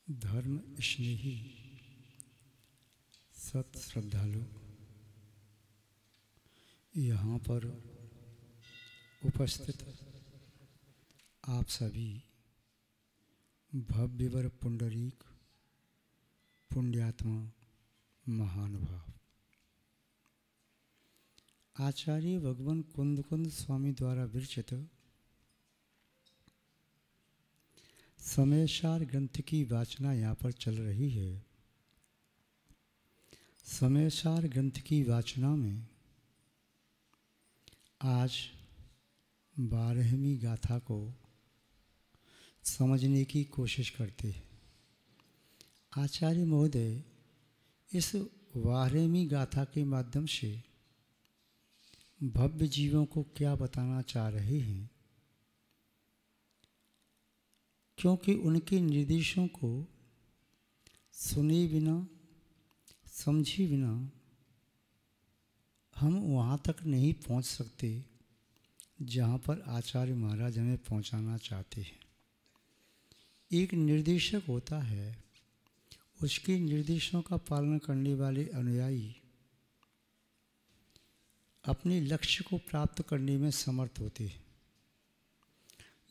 धर्म स्नेही सत श्रद्धालु, यहाँ पर उपस्थित आप सभी भव्यवर पुंडरीक पुण्यात्मा महानुभाव, आचार्य भगवान कुंद कुंद स्वामी द्वारा विरचित समयसार ग्रंथ की वाचना यहाँ पर चल रही है। समयसार ग्रंथ की वाचना में आज 12वीं गाथा को समझने की कोशिश करते हैं। आचार्य महोदय इस 12वीं गाथा के माध्यम से भव्य जीवों को क्या बताना चाह रहे हैं, क्योंकि उनके निर्देशों को सुने बिना समझे बिना हम वहाँ तक नहीं पहुँच सकते जहाँ पर आचार्य महाराज हमें पहुँचाना चाहते हैं। एक निर्देशक होता है, उसके निर्देशों का पालन करने वाले अनुयायी अपने लक्ष्य को प्राप्त करने में समर्थ होते हैं।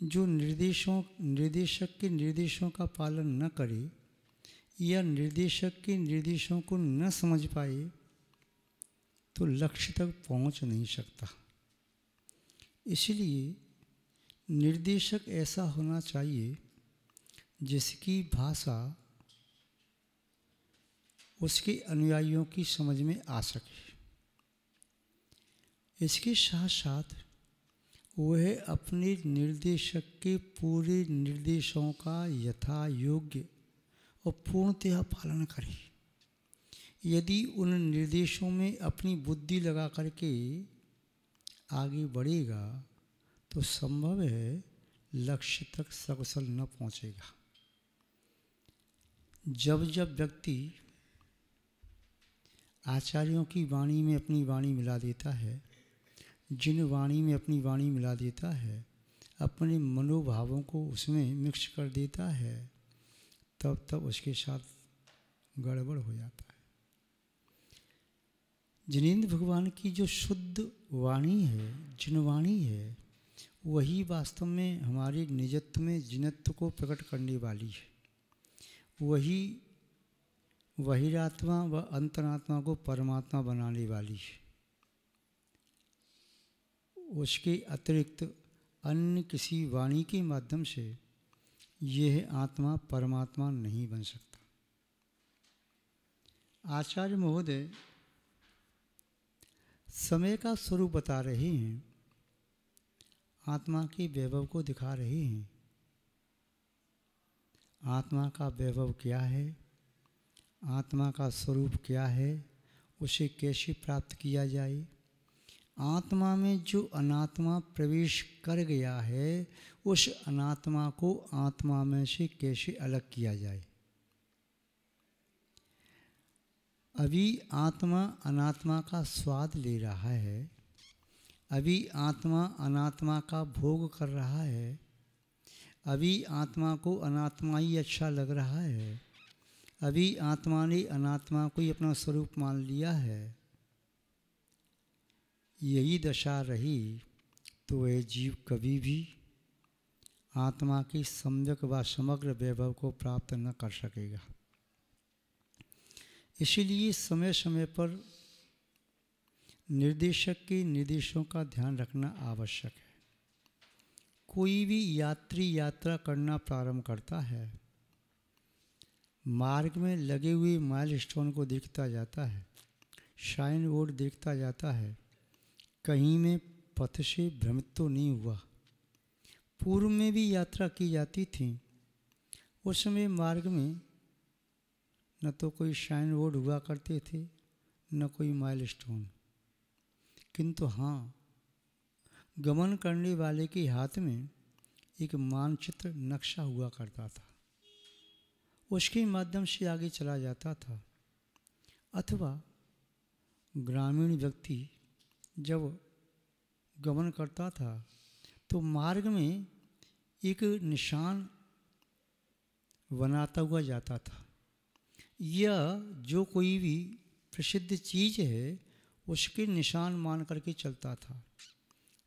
जो निर्देशक के निर्देशों का पालन न करे या निर्देशक के निर्देशों को न समझ पाए तो लक्ष्य तक पहुंच नहीं सकता। इसलिए निर्देशक ऐसा होना चाहिए जिसकी भाषा उसके अनुयायियों की समझ में आ सके। इसके साथ साथ वह अपने निर्देशक के पूरे निर्देशों का यथा योग्य और पूर्णतः पालन करे। यदि उन निर्देशों में अपनी बुद्धि लगा करके आगे बढ़ेगा तो संभव है लक्ष्य तक सकुशल न पहुंचेगा। जब जब व्यक्ति आचार्यों की वाणी में अपनी वाणी मिला देता है, जिन वाणी में अपनी वाणी मिला देता है, अपने मनोभावों को उसमें मिक्स कर देता है, तब तब उसके साथ गड़बड़ हो जाता है। जिनेंद्र भगवान की जो शुद्ध वाणी है, जिनवाणी है, वही वास्तव में हमारे निजत्व में जिनत्व को प्रकट करने वाली है। वही बहिरात्मा व अंतरात्मा को परमात्मा बनाने वाली है। उसके अतिरिक्त अन्य किसी वाणी के माध्यम से यह आत्मा परमात्मा नहीं बन सकता। आचार्य महोदय समय का स्वरूप बता रहे हैं, आत्मा के वैभव को दिखा रहे हैं। आत्मा का वैभव क्या है, आत्मा का स्वरूप क्या है, उसे कैसे प्राप्त किया जाए, आत्मा में जो अनात्मा प्रवेश कर गया है उस अनात्मा को आत्मा में से कैसे अलग किया जाए। अभी आत्मा अनात्मा का स्वाद ले रहा है, अभी आत्मा अनात्मा का भोग कर रहा है, अभी आत्मा को अनात्मा ही अच्छा लग रहा है, अभी आत्मा ने अनात्मा को ही अपना स्वरूप मान लिया है। यही दशा रही तो वह जीव कभी भी आत्मा की सम्यक व समग्र वैभव को प्राप्त न कर सकेगा। इसलिए समय समय पर निर्देशक के निर्देशों का ध्यान रखना आवश्यक है। कोई भी यात्री यात्रा करना प्रारंभ करता है, मार्ग में लगे हुए माइलस्टोन को देखता जाता है, साइन बोर्ड देखता जाता है, कहीं में पथ से भ्रमित तो नहीं हुआ। पूर्व में भी यात्रा की जाती थी, उस समय मार्ग में न तो कोई साइन बोर्ड हुआ करते थे न कोई माइलस्टोन, किंतु हाँ, गमन करने वाले के हाथ में एक मानचित्र नक्शा हुआ करता था, उसके माध्यम से आगे चला जाता था। अथवा ग्रामीण व्यक्ति जब गमन करता था तो मार्ग में एक निशान बनाता हुआ जाता था। यह जो कोई भी प्रसिद्ध चीज़ है उसके निशान मान करके चलता था।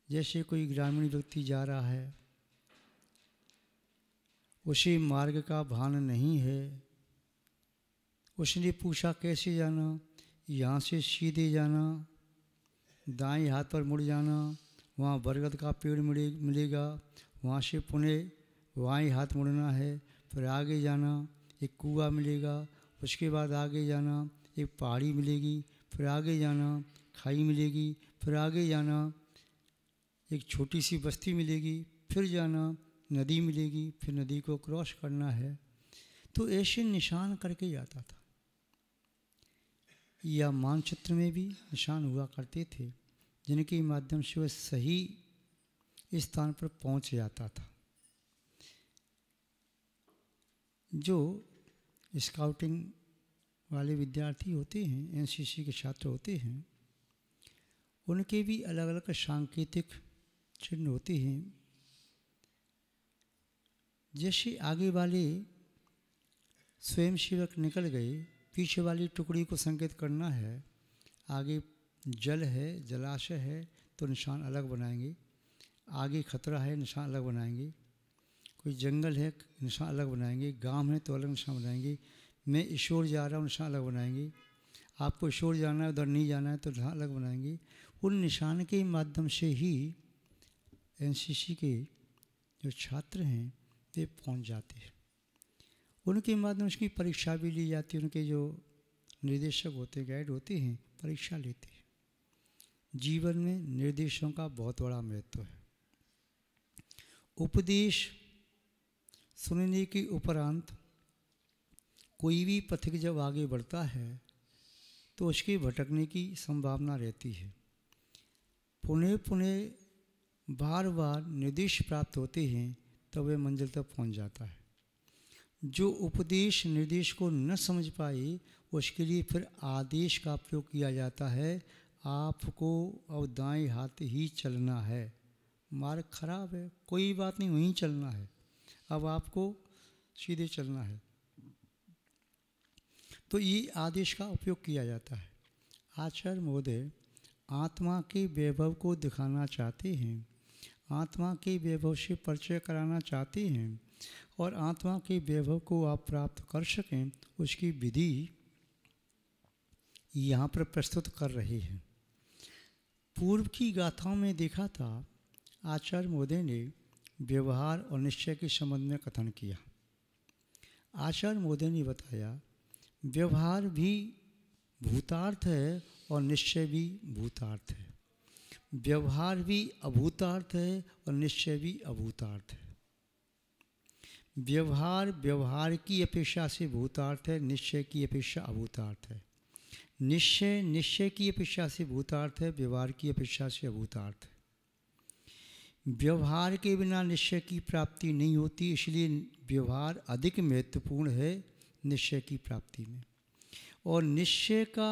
जैसे कोई ग्रामीण व्यक्ति जा रहा है, उसे मार्ग का भान नहीं है, उसने पूछा कैसे जाना, यहाँ से सीधे जाना, दाएं हाथ पर मुड़ जाना, वहाँ बरगद का पेड़ मिलेगा, वहाँ से पुनः बाएं हाथ मुड़ना है, फिर आगे जाना, एक कुआं मिलेगा, उसके बाद आगे जाना, एक पहाड़ी मिलेगी, फिर आगे जाना, खाई मिलेगी, फिर आगे जाना, एक छोटी सी बस्ती मिलेगी, फिर जाना, नदी मिलेगी, फिर नदी को क्रॉस करना है। तो ऐसे निशान करके जाता था। या मानचित्र में भी निशान हुआ करते थे जिनके माध्यम से वह सही स्थान पर पहुंच जाता था। जो स्काउटिंग वाले विद्यार्थी होते हैं, एनसीसी के छात्र होते हैं, उनके भी अलग अलग सांकेतिक चिन्ह होते हैं। जैसे आगे वाले स्वयंसेवक निकल गए, पीछे वाली टुकड़ी को संकेत करना है। आगे जल है, जलाशय है तो निशान अलग बनाएंगे, आगे खतरा है निशान अलग बनाएंगे, कोई जंगल है निशान अलग बनाएंगे, गांव है तो अलग निशान बनाएंगे, मैं ईश्वर जा रहा हूँ निशान अलग बनाएंगे, आपको ईश्वर जाना है उधर नहीं जाना है तो निशान अलग बनाएंगे। उन निशान के माध्यम से ही एनसीसी के जो छात्र हैं वे पहुँच जाते हैं। उनके माध्यम से परीक्षा भी ली जाती है। उनके जो निर्देशक होते हैं, गाइड होते हैं, परीक्षा लेते हैं। जीवन में निर्देशों का बहुत बड़ा महत्व है। उपदेश सुनने के उपरांत कोई भी पथिक जब आगे बढ़ता है तो उसके भटकने की संभावना रहती है। पुनः पुनः बार बार निर्देश प्राप्त होते हैं तब वह मंजिल तक पहुंच जाता है। जो उपदेश निर्देश को न समझ पाए उसके लिए फिर आदेश का प्रयोग किया जाता है। आपको अब दाएं हाथ ही चलना है, मार्ग खराब है, कोई बात नहीं, वहीं चलना है, अब आपको सीधे चलना है। तो ये आदेश का उपयोग किया जाता है। आचार्य महोदय आत्मा के वैभव को दिखाना चाहते हैं, आत्मा के वैभव से परिचय कराना चाहते हैं और आत्मा के वैभव को आप प्राप्त कर सकें उसकी विधि यहाँ पर प्रस्तुत कर रहे हैं। पूर्व की गाथाओं में देखा था आचार्य महोदय ने व्यवहार और निश्चय के संबंध में कथन किया। आचार्य महोदय ने बताया व्यवहार भी भूतार्थ है और निश्चय भी भूतार्थ है। व्यवहार भी अभूतार्थ है और निश्चय भी अभूतार्थ है। व्यवहार व्यवहार की अपेक्षा से भूतार्थ है, निश्चय की अपेक्षा अभूतार्थ है। निश्चय निश्चय की अपेक्षा से भूतार्थ है, व्यवहार की अपेक्षा से अभूतार्थ है। व्यवहार के बिना निश्चय की प्राप्ति नहीं होती, इसलिए व्यवहार अधिक महत्वपूर्ण है निश्चय की प्राप्ति में। और निश्चय का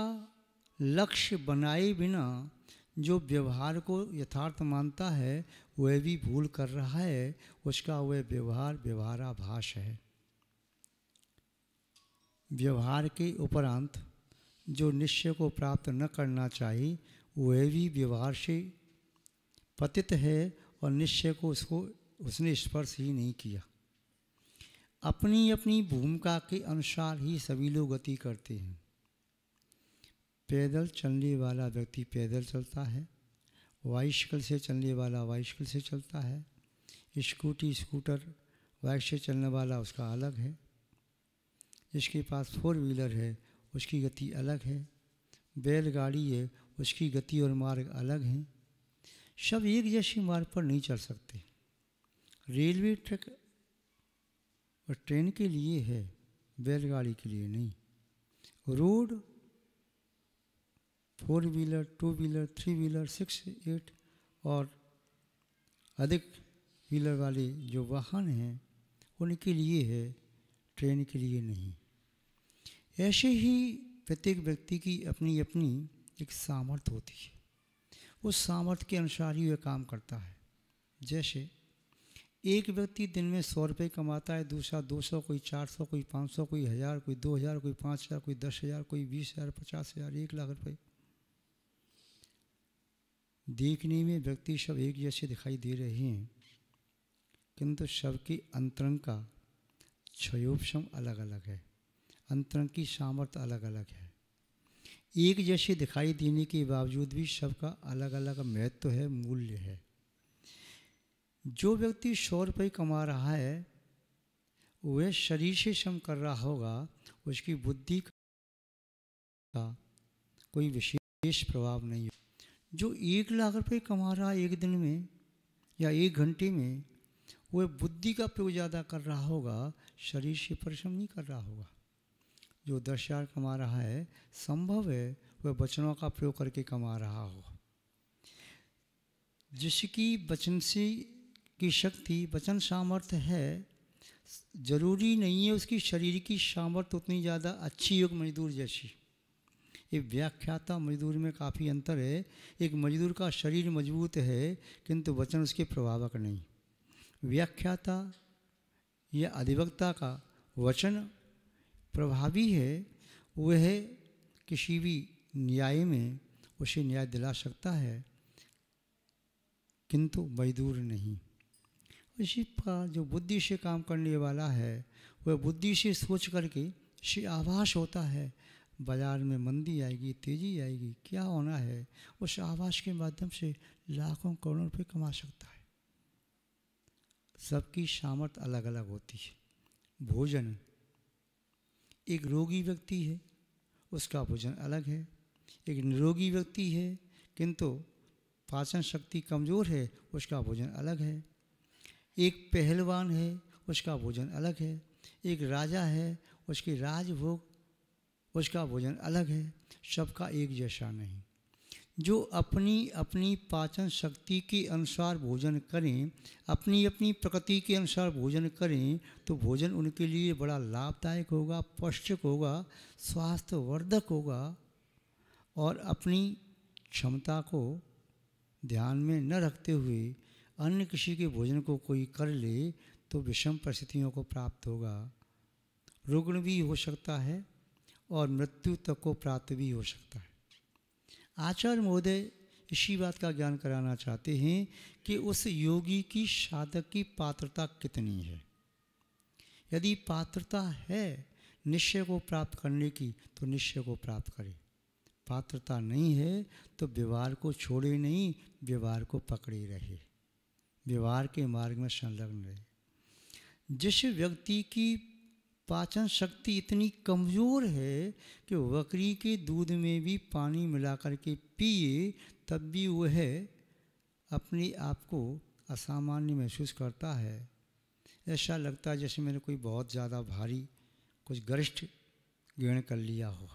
लक्ष्य बनाए बिना जो व्यवहार को यथार्थ मानता है वह भी भूल कर रहा है, उसका वह व्यवहार व्यवहाराभास है। व्यवहार के उपरांत जो निश्चय को प्राप्त न करना चाहिए वह भी व्यवहार से पतित है और निश्चय को उसने स्पर्श ही नहीं किया। अपनी अपनी भूमिका के अनुसार ही सभी लोग गति करते हैं। पैदल चलने वाला व्यक्ति पैदल चलता है, बाइसिकल से चलने वाला बाइसिकल से चलता है, स्कूटी स्कूटर बाइक से चलने वाला उसका अलग है, जिसके पास 4 व्हीलर है उसकी गति अलग है, बैलगाड़ी है उसकी गति और मार्ग अलग हैं। सब एक जैसे मार्ग पर नहीं चल सकते। रेलवे ट्रैक और ट्रेन के लिए है, बैलगाड़ी के लिए नहीं। रोड 4 व्हीलर 2 व्हीलर 3 व्हीलर 6 8 और अधिक व्हीलर वाले जो वाहन हैं उनके लिए है, ट्रेन के लिए नहीं। ऐसे ही प्रत्येक व्यक्ति की अपनी अपनी एक सामर्थ्य होती है, उस सामर्थ्य के अनुसार ही वह काम करता है। जैसे एक व्यक्ति दिन में 100 रुपये कमाता है, दूसरा 200, कोई 400, कोई 500, कोई 1000, कोई 2000, कोई 5000, कोई 10,000, कोई 20,000, 50,000, 1,00,000 रुपये। देखने में व्यक्ति सब एक जैसे दिखाई दे रहे हैं, किंतु सबके अंतरंग का क्षयोपशम अलग अलग है, अंतरंग की सामर्थ्य अलग अलग है। एक जैसे दिखाई देने के बावजूद भी सबका अलग अलग महत्व है, मूल्य है। जो व्यक्ति 100 रुपये कमा रहा है वह शरीर से श्रम कर रहा होगा, उसकी बुद्धि का कोई विशेष प्रभाव नहीं है। जो 1,00,000 रुपये कमा रहा है एक दिन में या 1 घंटे में, वह बुद्धि का प्रयोग ज़्यादा कर रहा होगा, शरीर से परिश्रम नहीं कर रहा होगा। जो 10,000 कमा रहा है, संभव है वह वचनों का प्रयोग करके कमा रहा हो। जिसकी वचन से की शक्ति, वचन सामर्थ्य है, जरूरी नहीं है उसकी शरीर की सामर्थ्य उतनी ज़्यादा अच्छी हो मजदूर जैसी। एक व्याख्याता मजदूर में काफ़ी अंतर है। एक मजदूर का शरीर मजबूत है किंतु वचन उसके प्रभावक नहीं। व्याख्याता या अधिवक्ता का वचन प्रभावी है, वह किसी भी न्याय में उसे न्याय दिला सकता है, किंतु मजदूर नहीं। इसी प्रकार जो बुद्धि से काम करने वाला है, वह बुद्धि से सोच करके से आभास होता है बाजार में मंदी आएगी, तेजी आएगी, क्या होना है, उस आभास के माध्यम से लाखों करोड़ों रुपये कमा सकता है। सबकी सामर्थ्य अलग अलग होती है। भोजन, एक रोगी व्यक्ति है उसका भोजन अलग है, एक निरोगी व्यक्ति है किंतु पाचन शक्ति कमज़ोर है उसका भोजन अलग है। एक पहलवान है उसका भोजन अलग है, एक राजा है उसकी राजभोग उसका भोजन अलग है। सबका एक जैसा नहीं। जो अपनी अपनी पाचन शक्ति के अनुसार भोजन करें, अपनी अपनी प्रकृति के अनुसार भोजन करें, तो भोजन उनके लिए बड़ा लाभदायक होगा, पौष्टिक होगा, स्वास्थ्यवर्धक होगा। और अपनी क्षमता को ध्यान में न रखते हुए अन्य किसी के भोजन को कोई कर ले तो विषम परिस्थितियों को प्राप्त होगा। रुग्ण भी हो सकता है और मृत्यु तक को प्राप्त भी हो सकता है। आचार्य महोदय इसी बात का ज्ञान कराना चाहते हैं कि उस योगी की, साधक की पात्रता कितनी है। यदि पात्रता है निश्चय को प्राप्त करने की तो निश्चय को प्राप्त करे। पात्रता नहीं है तो व्यवहार को छोड़े नहीं, व्यवहार को पकड़े रहे, व्यवहार के मार्ग में संलग्न रहे। जिस व्यक्ति की पाचन शक्ति इतनी कमज़ोर है कि बकरी के दूध में भी पानी मिलाकर के पिए तब भी वह अपने आप को असामान्य महसूस करता है। ऐसा लगता है जैसे मैंने कोई बहुत ज़्यादा भारी कुछ गरिष्ठ ग्रहण कर लिया हो।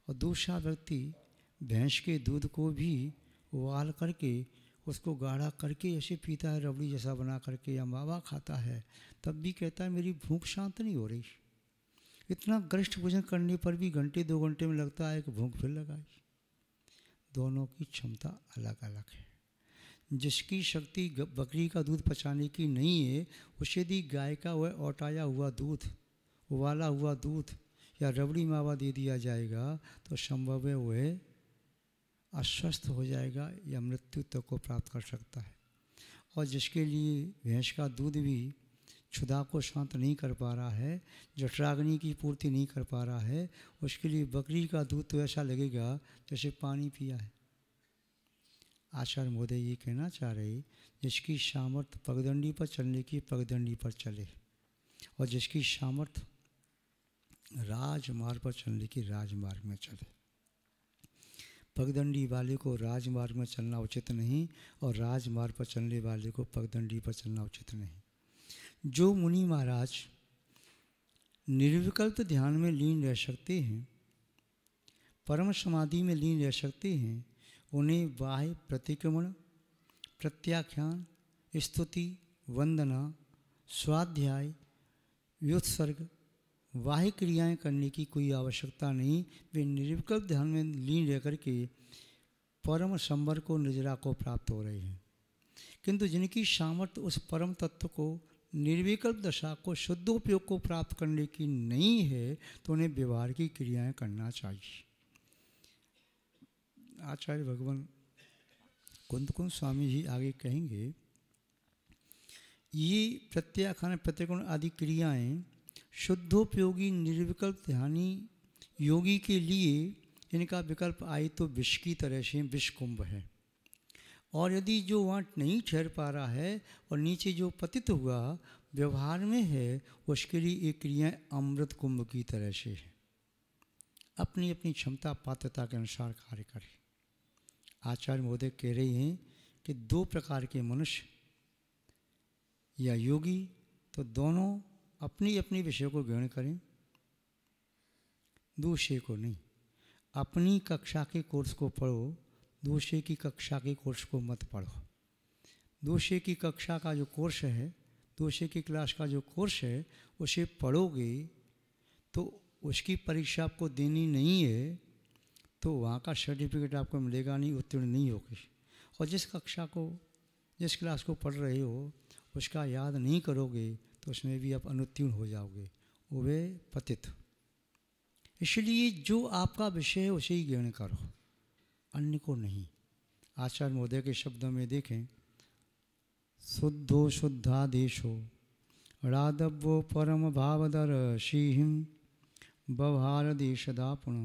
और दूसरा व्यक्ति भैंस के दूध को भी उबाल करके उसको गाढ़ा करके ऐसे पीता है, रबड़ी जैसा बना करके, या मावा खाता है, तब भी कहता है मेरी भूख शांत नहीं हो रही। इतना गरिष्ठ भोजन करने पर भी घंटे 2 घंटे में लगता है कि भूख फिर लगाई। दोनों की क्षमता अलग अलग है। जिसकी शक्ति बकरी का दूध पचाने की नहीं है, उसे यदि गाय का वह औटाया हुआ दूध, उबाला हुआ दूध या रबड़ी मावा दे दिया जाएगा तो संभव है वह अस्वस्थ हो जाएगा या मृत्यु तक को प्राप्त कर सकता है। और जिसके लिए भैंस का दूध भी क्षुधा को शांत नहीं कर पा रहा है, जठराग्नि की पूर्ति नहीं कर पा रहा है, उसके लिए बकरी का दूध तो ऐसा लगेगा जैसे पानी पिया है। आचार्य महोदय ये कहना चाह रहे, जिसकी सामर्थ्य पगडंडी पर चलने की पगडंडी पर चले, और जिसकी सामर्थ्य राजमार्ग पर चलने की राजमार्ग में चले। पगडंडी वाले को राजमार्ग में चलना उचित नहीं और राजमार्ग पर चलने वाले को पगडंडी पर चलना उचित नहीं। जो मुनि महाराज निर्विकल्प ध्यान में लीन रह सकते हैं, परम समाधि में लीन रह सकते हैं, उन्हें बाह्य प्रतिक्रमण, प्रत्याख्यान, स्तुति, वंदना, स्वाध्याय, व्युत्सर्ग, बाह्य क्रियाएं करने की कोई आवश्यकता नहीं। वे निर्विकल्प ध्यान में लीन रह करके परम संवर को, निजरा को प्राप्त हो रहे हैं। किंतु जिनकी सामर्थ्य उस परम तत्व को निर्विकल्प दशा को शुद्धोपयोग को प्राप्त करने की नहीं है तो उन्हें व्यवहार की क्रियाएं करना चाहिए। आचार्य भगवान कुंद स्वामी जी आगे कहेंगे, ये प्रत्याख्यान प्रतिकोण आदि क्रियाएं शुद्धोपयोगी निर्विकल्प ध्यानी योगी के लिए इनका विकल्प आए तो विष की तरह से विष कुंभ है, और यदि जो वहाँ नहीं ठहर पा रहा है और नीचे जो पतित हुआ व्यवहार में है, उसके लिए ये क्रियाएं अमृत कुंभ की तरह से है। अपनी अपनी क्षमता पात्रता के अनुसार कार्य करें। आचार्य महोदय कह रहे हैं कि दो प्रकार के मनुष्य या योगी तो दोनों अपनी अपनी विषय को ग्रहण करें, दूसरे को नहीं। अपनी कक्षा के कोर्स को पढ़ो, दूसरे की कक्षा के कोर्स को मत पढ़ो। दूसरे की कक्षा का जो कोर्स है, दूसरे की क्लास का जो कोर्स है, उसे पढ़ोगे तो उसकी परीक्षा आपको देनी नहीं है तो वहाँ का सर्टिफिकेट आपको मिलेगा नहीं, उत्तीर्ण नहीं होगी। और जिस कक्षा को, जिस क्लास को पढ़ रहे हो उसका याद नहीं करोगे तो उसमें भी आप अनुत्तीर्ण हो जाओगे, वे पतित। इसलिए जो आपका विषय है उसे ही ग्रहण करो, अन्य को नहीं। आचार्य महोदय के शब्दों में देखें, शुद्धो शुद्धादेशो राधवो परम भावदर्शिहिं व्यवहार देशदापुण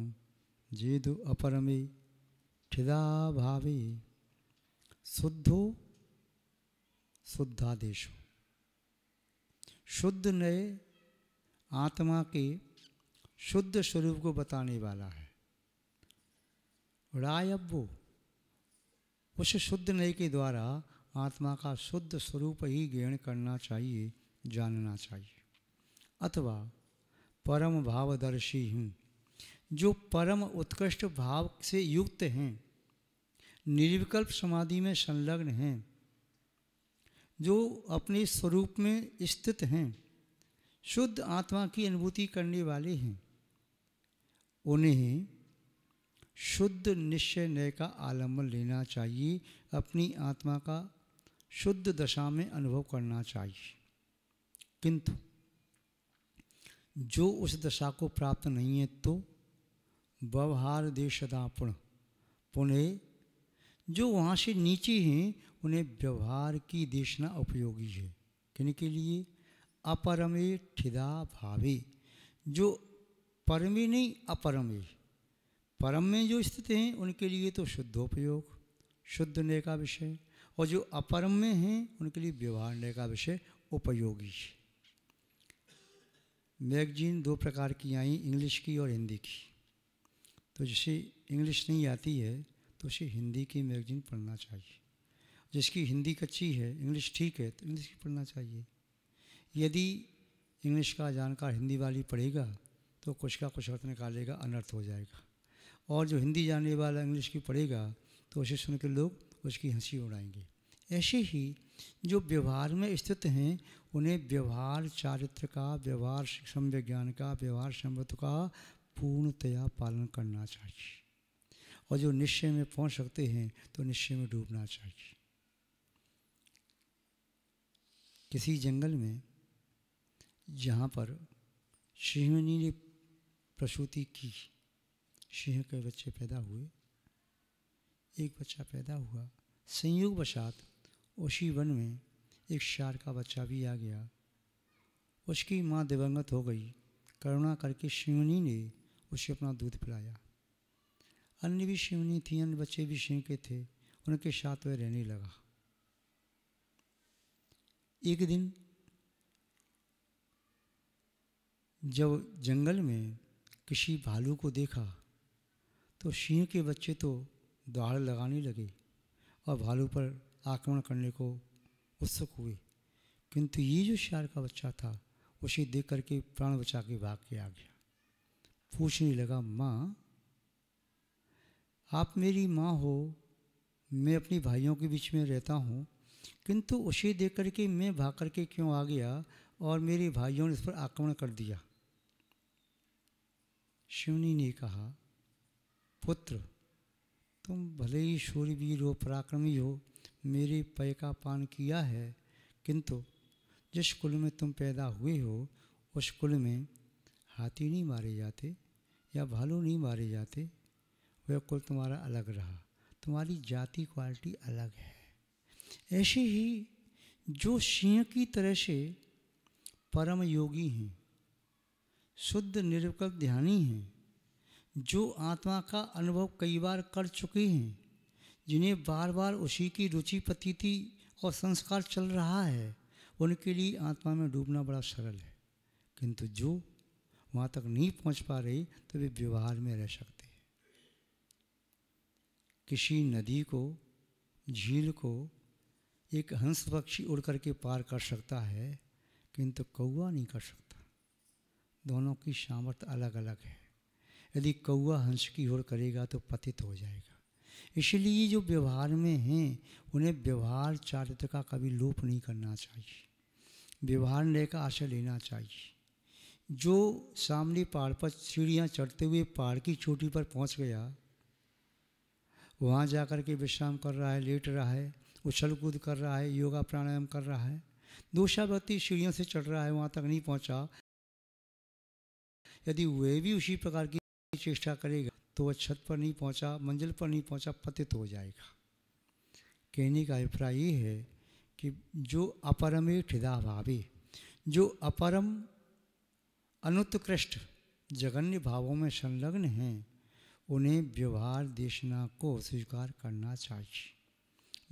जेदु अपरमे ठिदा भावे। शुद्धो शुद्धादेशो, शुद्ध नए आत्मा के शुद्ध स्वरूप को बताने वाला है। रायव्वो, उस शुद्ध नए के द्वारा आत्मा का शुद्ध स्वरूप ही ग्रहण करना चाहिए, जानना चाहिए। अथवा परम भावदर्शी हूँ, जो परम उत्कृष्ट भाव से युक्त हैं, निर्विकल्प समाधि में संलग्न हैं, जो अपने स्वरूप में स्थित हैं, शुद्ध आत्मा की अनुभूति करने वाले हैं, उन्हें शुद्ध निश्चय नय का आलम्बन लेना चाहिए, अपनी आत्मा का शुद्ध दशा में अनुभव करना चाहिए। किंतु जो उस दशा को प्राप्त नहीं है तो व्यवहार देशदापुण, पुनः जो वहाँ से नीचे हैं उन्हें व्यवहार की देशना उपयोगी है। किनके लिए? अपरमे ठिदा भावे, जो परमे नहीं अपरमे, परम में जो स्थित हैं उनके लिए तो शुद्धोपयोग, शुद्ध नय का विषय, और जो अपरम में हैं उनके लिए व्यवहार नय का विषय उपयोगी। मैगजीन दो प्रकार की आई, इंग्लिश की और हिंदी की। तो जिसे इंग्लिश नहीं आती है तो उसे हिंदी की मैगजीन पढ़ना चाहिए। जिसकी हिंदी कच्ची है, इंग्लिश ठीक है, तो इंग्लिश की पढ़ना चाहिए। यदि इंग्लिश का जानकार हिंदी वाली पढ़ेगा तो कुछ का कुछ अर्थ निकालेगा, अनर्थ हो जाएगा। और जो हिंदी जानने वाला इंग्लिश की पढ़ेगा तो उसे सुन के लोग उसकी हंसी उड़ाएंगे। ऐसे ही जो व्यवहार में स्थित हैं उन्हें व्यवहार चारित्र का, व्यवहार सम्यक ज्ञान का, व्यवहार संवत का पूर्णतया पालन करना चाहिए। और जो निश्चय में पहुंच सकते हैं तो निश्चय में डूबना चाहिए। किसी जंगल में जहाँ पर सिंहनी ने प्रसूति की, सिंह के बच्चे पैदा हुए, एक बच्चा पैदा हुआ, संयोगवशात उसी वन में एक शेर का बच्चा भी आ गया। उसकी माँ दिवंगत हो गई। करुणा करके सिंहनी ने उसे अपना दूध पिलाया। अन्य भी सिंहनी थी, अन्य बच्चे भी सिंह के थे, उनके साथ वह रहने लगा। एक दिन जब जंगल में किसी भालू को देखा तो सिंह के बच्चे तो दहाड़ लगाने लगे और भालू पर आक्रमण करने को उत्सुक हुए। किंतु ये जो शेर का बच्चा था उसे देख करके प्राण बचा के भाग के आ गया। पूछने लगा, माँ आप मेरी माँ हो, मैं अपने भाइयों के बीच में रहता हूँ, किंतु उसे देख करके मैं भाग करके क्यों आ गया और मेरे भाइयों ने इस पर आक्रमण कर दिया। शिवनी ने कहा, पुत्र तुम भले ही शूरवीर हो, पराक्रमी हो, मेरे पेय का पान किया है, किंतु जिस कुल में तुम पैदा हुए हो उस कुल में हाथी नहीं मारे जाते या भालू नहीं मारे जाते, वह कुल तुम्हारा अलग रहा, तुम्हारी जाति क्वालिटी अलग है। ऐसे ही जो सिंह की तरह से परम योगी हैं, शुद्ध निर्विकल्प ध्यानी हैं, जो आत्मा का अनुभव कई बार कर चुके हैं, जिन्हें बार बार उसी की रुचि प्रतीति और संस्कार चल रहा है, उनके लिए आत्मा में डूबना बड़ा सरल है। किंतु जो वहाँ तक नहीं पहुँच पा रहे तो वे व्यवहार में रह सकते हैं। किसी नदी को, झील को एक हंस पक्षी उड़ करके पार कर सकता है, किंतु कौवा नहीं कर सकता। दोनों की सामर्थ्य अलग अलग है। यदि कौवा हंस की होड़ करेगा तो पतित हो जाएगा। इसलिए जो व्यवहार में हैं उन्हें व्यवहार चारित्र का कभी लोप नहीं करना चाहिए, व्यवहार नए का आशय लेना चाहिए। जो सामने पहाड़ पर सीढ़ियाँ चढ़ते हुए पहाड़ की चोटी पर पहुँच गया, वहाँ जाकर के विश्राम कर रहा है, लेट रहा है, उछल कूद कर रहा है, योगा प्राणायाम कर रहा है। दूसरा व्यक्ति सीढ़ियों से चढ़ रहा है, वहाँ तक नहीं पहुँचा, यदि वह भी उसी प्रकार की चेष्टा करेगा तो वह छत पर नहीं पहुँचा, मंजिल पर नहीं पहुँचा, पतित हो जाएगा। कहने का अभिप्राय ये है कि जो अपरमे ठिदा भावे, जो अपरम अनुत्कृष्ट जघन्य भावों में संलग्न हैं, उन्हें व्यवहार देशना को स्वीकार करना चाहिए,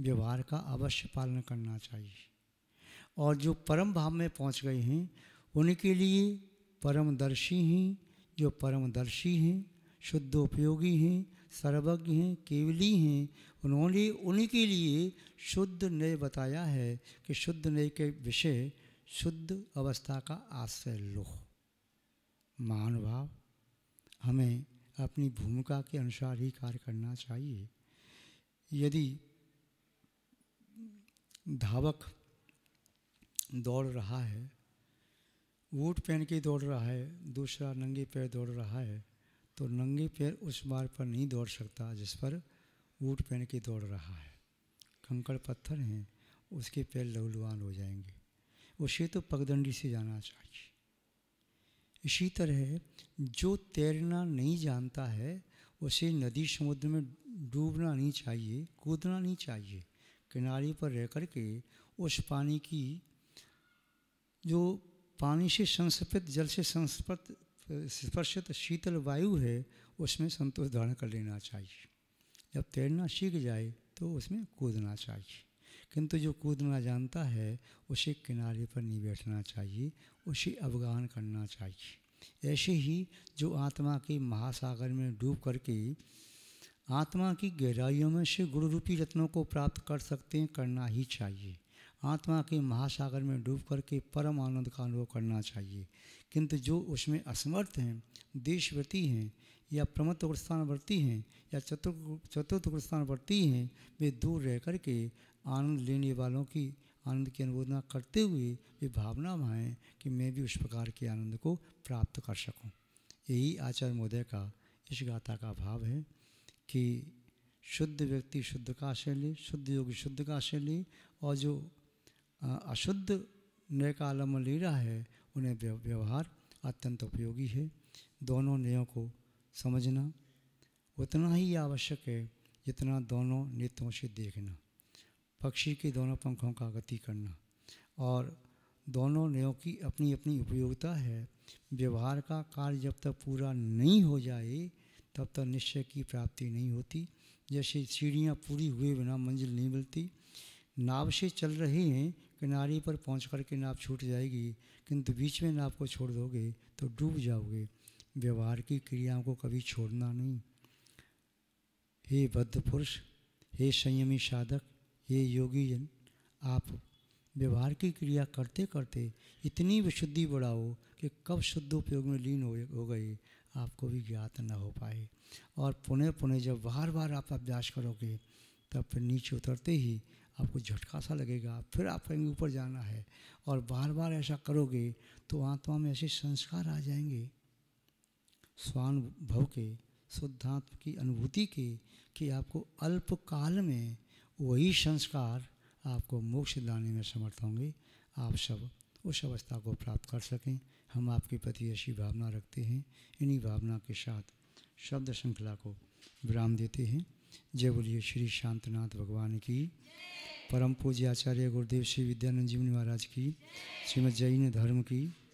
व्यवहार का अवश्य पालन करना चाहिए। और जो परम भाव में पहुंच गए हैं उनके लिए परमदर्शी हैं, जो परमदर्शी हैं, शुद्ध उपयोगी हैं, सर्वज्ञ हैं, केवली हैं, उन्होंने उनके लिए शुद्ध नय बताया है कि शुद्ध नय के विषय शुद्ध अवस्था का आश्रय लो। महानुभाव, हमें अपनी भूमिका के अनुसार ही कार्य करना चाहिए। यदि धावक दौड़ रहा है, बूट पहन के दौड़ रहा है, दूसरा नंगे पैर दौड़ रहा है, तो नंगे पैर उस मार्ग पर नहीं दौड़ सकता जिस पर बूट पहन के दौड़ रहा है। कंकड़ पत्थर हैं, उसके पैर लहूलुहान हो जाएंगे, उसे तो पगडंडी से जाना चाहिए। इसी तरह जो तैरना नहीं जानता है उसे नदी समुद्र में डूबना नहीं चाहिए, कूदना नहीं चाहिए। किनारे पर रह कर के उस पानी की, जो पानी से संस्पर्शित, जल से स्पर्शित शीतल वायु है, उसमें संतोष धारण कर लेना चाहिए। जब तैरना सीख जाए तो उसमें कूदना चाहिए। किंतु जो कूदना जानता है उसे किनारे पर नहीं बैठना चाहिए, उसे अवगाहन करना चाहिए। ऐसे ही जो आत्मा के महासागर में डूब करके आत्मा की गहराइयों में से गुरु रूपी रत्नों को प्राप्त कर सकते हैं, करना ही चाहिए। आत्मा के महासागर में डूब करके परम आनंद का अनुभव करना चाहिए। किंतु जो उसमें असमर्थ हैं, देशव्रती हैं, या प्रमत्त गुणस्थानवर्ती हैं, या चतुर्थ गुणस्थानवर्ती हैं, वे दूर रह करके आनंद लेने वालों की आनंद की अनुमोदना करते हुए वे भावना भाएँ कि मैं भी उस प्रकार के आनंद को प्राप्त कर सकूं। यही आचार्य महोदय का इस गाथा का भाव है कि शुद्ध व्यक्ति शुद्ध का आश्रय ले, शुद्ध योगी शुद्ध का आश्रय ले, और जो अशुद्ध नय का आलम्बन ले रहा है उन्हें व्यवहार अत्यंत उपयोगी है। दोनों नयों को समझना उतना ही आवश्यक है जितना दोनों नेत्रों से देखना, पक्षी के दोनों पंखों का गति करना। और दोनों नयों की अपनी अपनी उपयोगिता है। व्यवहार का कार्य जब तक पूरा नहीं हो जाए तब तक निश्चय की प्राप्ति नहीं होती। जैसे सीढ़ियाँ पूरी हुए बिना मंजिल नहीं मिलती। नाव से चल रहे हैं, किनारे पर पहुंच कर के नाव छूट जाएगी, किंतु बीच में नाव को छोड़ दोगे तो डूब जाओगे। व्यवहार की क्रियाओं को कभी छोड़ना नहीं। हे बद्ध पुरुष, हे संयमी साधक, हे योगी जन, आप व्यवहार की क्रिया करते करते इतनी विशुद्धि बढ़ाओ कि कब शुद्ध उपयोग में लीन हो गए आपको भी ज्ञात न हो पाए। और पुनः पुनः जब बार बार आप अभ्यास करोगे तब फिर नीचे उतरते ही आपको झटका सा लगेगा, फिर आप कहीं ऊपर जाना है। और बार बार ऐसा करोगे तो आत्मा में ऐसे संस्कार आ जाएंगे स्वानुभव के, शुद्धात्म की अनुभूति के, कि आपको अल्प काल में वही संस्कार आपको मोक्ष दिलाने में समर्थ होंगे। आप सब उस अवस्था को प्राप्त कर सकें, हम आपके प्रति ऐसी भावना रखते हैं। इन्हीं भावना के साथ शब्द श्रृंखला को विराम देते हैं। जय बोलिए श्री शांतनाथ भगवान की, परम पूज्य आचार्य गुरुदेव श्री विद्यानंद जी महाराज की, श्रीमद् जैन धर्म की।